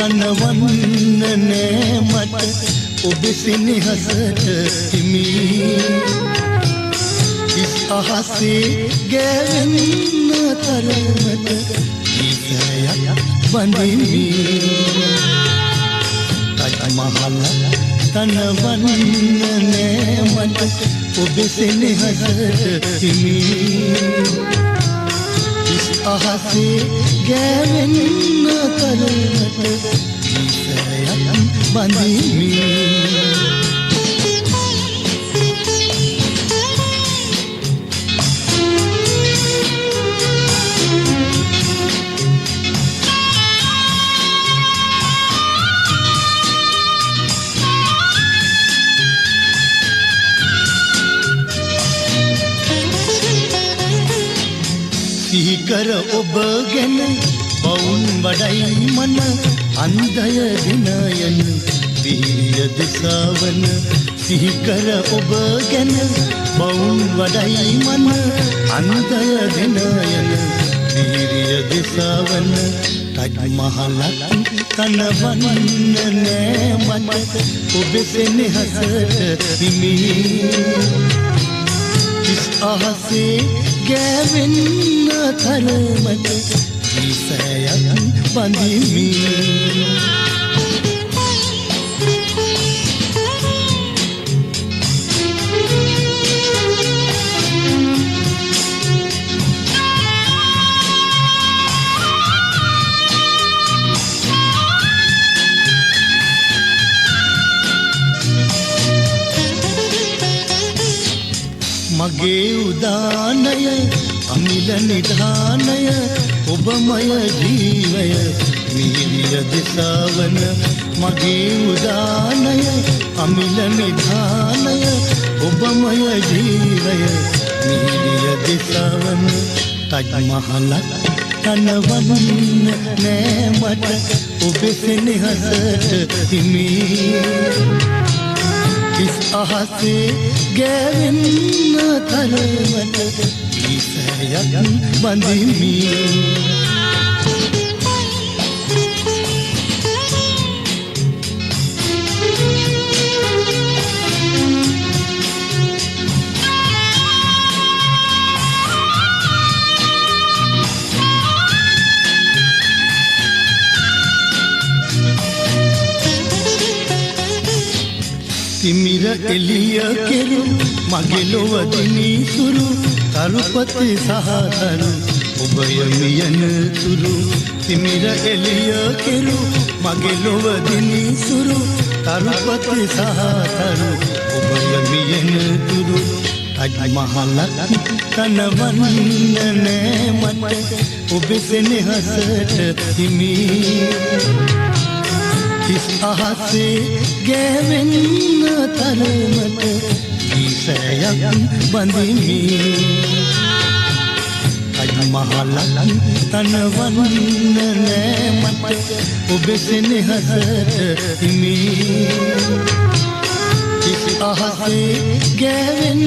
තනවන්න නෑ මට ඔබ සෙනෙහසට හිමි ඉස් අහසේ ගෑවෙන්න තරමට ගීතයක් බඳිමි තජ් මහල් තනවන්න නෑ මට ඔබ සෙනෙහසට හිමි ඉස් අහසේ ගෑවෙන්න තරමට ගීතයක් බඳිමි සිහිකර ඔබ ගැන බවුන් වඩයි මන අන්ධය දිනයන වීර්ය දිසාවන සිහිකර ඔබ ගැන බවුන් වඩයි මන අන්ධය දිනයන වීර්ය දිසාවන තජ් මහලක් තනවන්න නෑ මට ඔබ සෙනෙහසට හිමි ඉස් අහසේ ගෑවෙන්න තරමට ගීතයක් බඳිමි මගේ උදානය අමිල නිධානය ඔබමය ජීවය වීර්ය දිසාවන මගේ උදානය අමිල නිධානය ඔබමය ජීවය වීර්ය දිසාවන තජ් මහලක් තනවන්න නෑ මට ඔබ සෙනෙහසට හිමි ඉස් අහසේ ගෑවෙන්න තරමට ගීතයක් බඳිමි තිමිර එළිය කෙරු මගේ ලොව දිනිසුරු තරුපති සහතරු ඔබ යමියන තුරු තිමිර එළිය කෙරු මගේ ලොව දිනිසුරු තරුපති සහතරු ඔබ යමියන තුරු තජ් මහලක් තනවන්න නෑ මට ඔබ සෙනෙහසට හිමි ඉස් අහසේ ගෑවෙන්න තරමට ගීතයක් බඳිමි තජ් මහලක් තනවන්න නෑ මට ඔබ සෙනෙහසට හිමි ඉස් අහසේ ගෑවෙන්න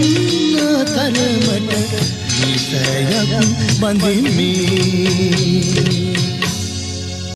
තරමට ගීතයක් බඳිමි